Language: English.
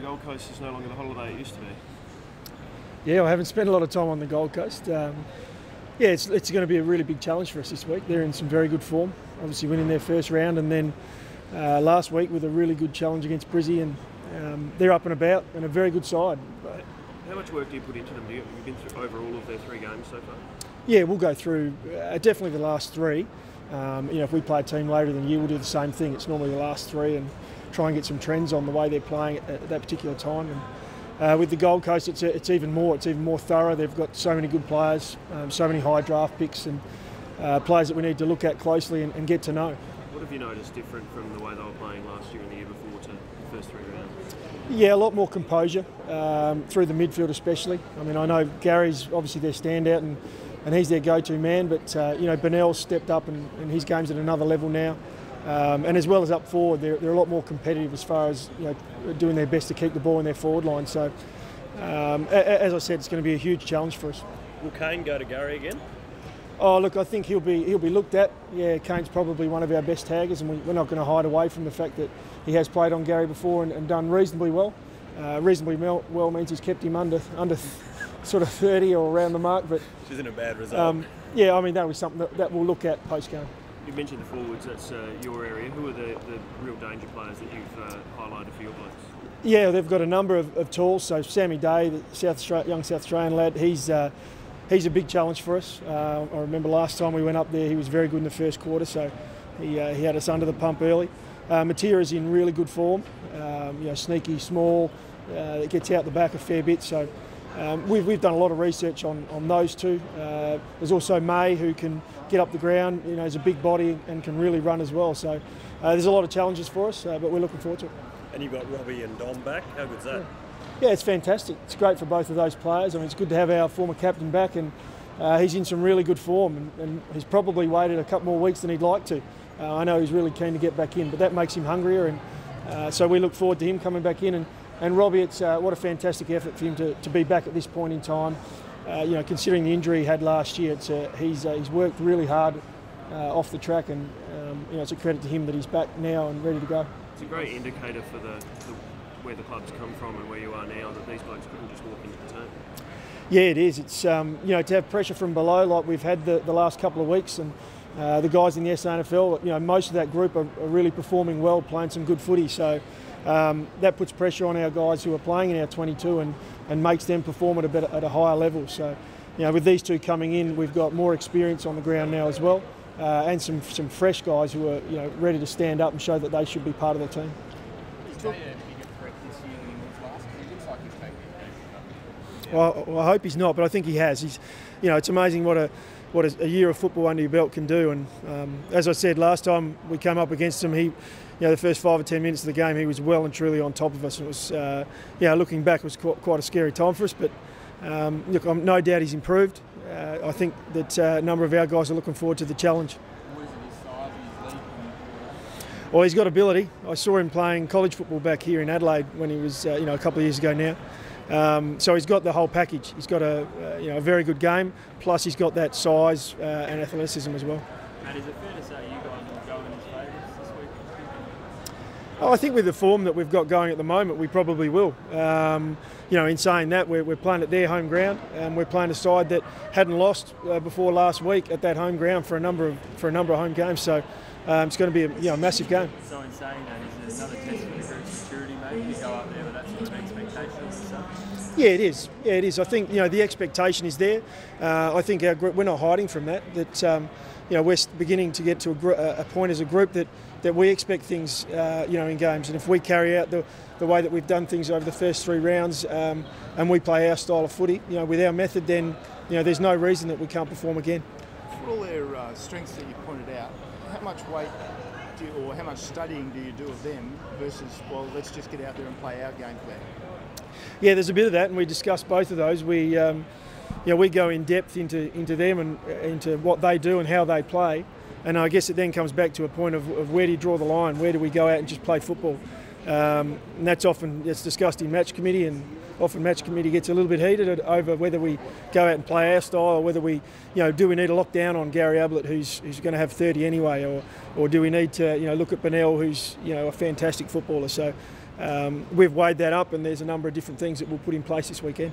Gold Coast is no longer the holiday it used to be. Yeah, I haven't spent a lot of time on the Gold Coast. Yeah, it's going to be a really big challenge for us this week. They're in some very good form, obviously winning their first round, and then last week with a really good challenge against Brizzy, and they're up and about and a very good side. But how much work do you put into them? You've been through over all of their 3 games so far? Yeah, we'll go through definitely the last 3. If we play a team later in the year, we'll do the same thing. It's normally the last 3 and try and get some trends on the way they're playing at that particular time. And with the Gold Coast, it's even more thorough. They've got so many good players, so many high draft picks, and players that we need to look at closely and get to know. What have you noticed different from the way they were playing last year and the year before to the first 3 rounds? Yeah, a lot more composure through the midfield especially. I mean, I know Gary's obviously their standout and he's their go-to man, but Bennell's stepped up and his game's at another level now. And as well as up forward, they're a lot more competitive as far as doing their best to keep the ball in their forward line. So, as I said, it's going to be a huge challenge for us. Will Kane go to Gary again? Oh, look, I think he'll be looked at. Yeah, Kane's probably one of our best taggers, and we're not going to hide away from the fact that he has played on Gary before and done reasonably well. Reasonably well means he's kept him under sort of 30 or around the mark. But which isn't a bad result. Yeah, I mean that was something that we'll look at post-game. You mentioned the forwards, that's your area. Who are the real danger players that you've highlighted for your blokes? Yeah, they've got a number of tools. So Sammy Day, the young South Australian lad, he's a big challenge for us. I remember last time we went up there, he was very good in the first quarter, so he had us under the pump early. Matera's in really good form, sneaky, small, gets out the back a fair bit. So we've done a lot of research on those two. There's also May, who can get up the ground, has a big body and can really run as well. So there's a lot of challenges for us, but we're looking forward to it. And you've got Robbie and Dom back. How good's that? Yeah, it's fantastic. It's great for both of those players. I mean, it's good to have our former captain back, and he's in some really good form, and he's probably waited a couple more weeks than he'd like to. I know he's really keen to get back in, but that makes him hungrier, and so we look forward to him coming back in. And Robbie, it's what a fantastic effort for him to be back at this point in time. Considering the injury he had last year, he's worked really hard off the track, and it's a credit to him that he's back now and ready to go. It's a great indicator for where the club's come from and where you are now, that these blokes couldn't just walk into the team. Yeah, it is. It's to have pressure from below like we've had the last couple of weeks, and the guys in the SANFL, most of that group are really performing well, playing some good footy. So that puts pressure on our guys who are playing in our 22 and makes them perform at a higher level. So with these two coming in, we've got more experience on the ground now as well, and some fresh guys who are ready to stand up and show that they should be part of the team. Well, I hope he's not, but I think he has. It's amazing what a year of football under your belt can do. And as I said last time we came up against him, the first 5 or 10 minutes of the game, he was well and truly on top of us. It was, looking back, it was quite a scary time for us. But look, no doubt he's improved. I think that a number of our guys are looking forward to the challenge. Well, he's got ability. I saw him playing college football back here in Adelaide when he was, a couple of years ago now. So he's got the whole package. He's got a very good game, plus he's got that size and athleticism as well. Matt, is it fair to say you guys will go in his favourites this week? Oh, I think with the form that we've got going at the moment, we probably will. In saying that, we're playing at their home ground, and we're playing a side that hadn't lost before last week at that home ground for a number of home games. So it's going to be a massive game. So in saying that, is it another test for the group's maturity, maybe, to go out there with that sort of expectation? Yeah, it is. Yeah, it is. I think the expectation is there. I think our group, we're not hiding from that. We're beginning to get to a point as a group that we expect things in games, and if we carry out the way that we've done things over the first 3 rounds, and we play our style of footy, with our method, then there's no reason that we can't perform again. For all their strengths that you pointed out, how much weight or how much studying do you do of them versus, well, let's just get out there and play our game plan? Yeah, there's a bit of that, and we discussed both of those. We go in depth into them and into what they do and how they play, and I guess it then comes back to a point of where do you draw the line? Where do we go out and just play football? And that's often discussed in match committee, and often match committee gets a little bit heated over whether we go out and play our style, or whether we, do we need to lock down on Gary Ablett, who's going to have 30 anyway, or do we need to, look at Bennell, who's, a fantastic footballer. So we've weighed that up, and there's a number of different things that we'll put in place this weekend.